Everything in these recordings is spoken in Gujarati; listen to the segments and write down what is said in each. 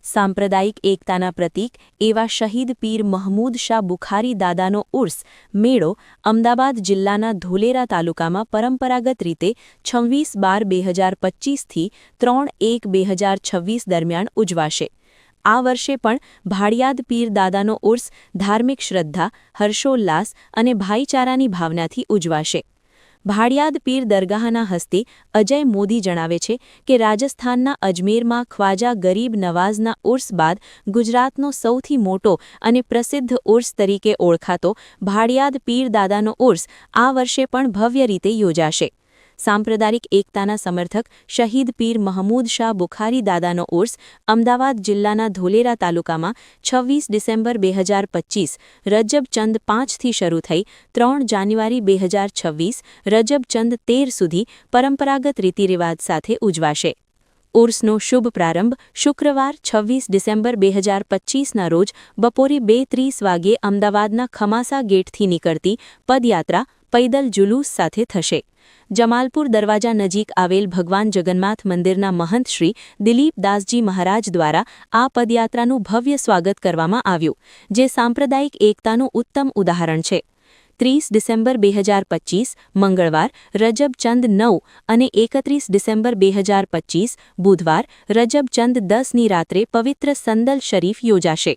સાંપ્રદાયિક એકતાના પ્રતીક એવા શહીદ પીર મહમૂદ શાહ બુખારી દાદાનો ઉર્સ મેળો અમદાવાદ જિલ્લાના ધોલેરા તાલુકામાં પરંપરાગત રીતે 26/12/2025 થી 3/1/2026 દરમિયાન ઉજવાશે। આ વર્ષે પણ ભાડિયાદ પીર દાદાનો ઉર્સ ધાર્મિક શ્રદ્ધા, હર્ષોલ્લાસ અને ભાઈચારાની ભાવનાથી ઉજવાશે। ભાડિયાદ પીર દરગાહના હસ્તે અજય મોદી જણાવે છે કે રાજસ્થાનના અજમેરમાં ખ્વાજા ગરીબ નવાઝના ઉર્સ બાદ ગુજરાતનો સૌથી મોટો અને પ્રસિદ્ધ ઉર્સ તરીકે ઓળખાતો ભાડિયાદ પીર દાદાનો ઉર્સ આ વર્ષે પણ ભવ્ય રીતે યોજાશે। સાંપ્રદાયિક એકતાના સમર્થક શહીદ પીર મહમૂદ શાહ બુખારી દાદાનો ઉર્સ અમદાવાદ જિલ્લાના ધોલેરા તાલુકામાં 26 ડિસેમ્બર 2025 રજબ ચંદ 5 થી શરૂ થઈ 3 જાન્યુઆરી 2026 રજબ ચંદ 13 સુધી પરંપરાગત રીતિરિવાજ સાથે ઉજવાશે। ઉર્સનો શુભ પ્રારંભ શુક્રવાર 26 ડિસેમ્બર 2025ના રોજ બપોરે 2:30 વાગ્યે અમદાવાદના ખમાસા ગેટથી નીકળતી પદયાત્રા પૈદલ જુલુસ સાથે થશે। જમાલપુર દરવાજા નજીક આવેલ ભગવાન જગન્નાથ મંદિરના મહંત શ્રી દિલીપ દાસજી મહારાજ દ્વારા આ પદયાત્રાનું ભવ્ય સ્વાગત કરવામાં આવ્યું, જે સાંપ્રદાયિક એકતાનું ઉત્તમ ઉદાહરણ છે। 30 ડિસેમ્બર 2025 મંગળવાર રજબ ચંદ 9 અને 31 ડિસેમ્બર 2025 બુધવાર રજબ ચંદ 10ની રાત્રે પવિત્ર સંદલ શરીફ યોજાશે।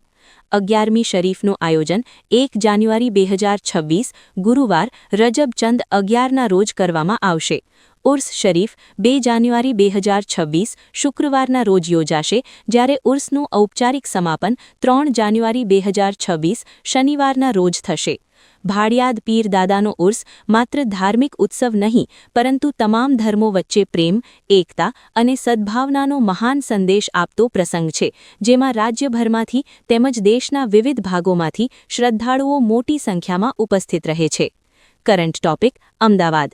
11મી શરીફનું આયોજન 1 જાન્યુઆરી 2026 ગુરુવાર રજબ ચંદ 11ના રોજ કરવામાં આવશે। ઉર્સ શરીફ 2 જાન્યુઆરી 2026 શુક્રવારના રોજ યોજાશે, જ્યારે ઉર્સનું ઔપચારિક સમાપન 3 જાન્યુઆરી 2026 શનિવારના રોજ થશે। ભાડિયાદ પીર દાદાનો ઉર્સ માત્ર ધાર્મિક ઉત્સવ નહીં, પરંતુ તમામ ધર્મો વચ્ચે પ્રેમ, એકતા અને સદ્ભાવનાનો મહાન સંદેશ આપતો પ્રસંગ છે, જેમાં રાજ્યભરમાંથી તેમજ દેશના વિવિધ ભાગોમાંથી શ્રદ્ધાળુઓ મોટી સંખ્યામાં ઉપસ્થિત રહે છે। Current topic Ahmedabad.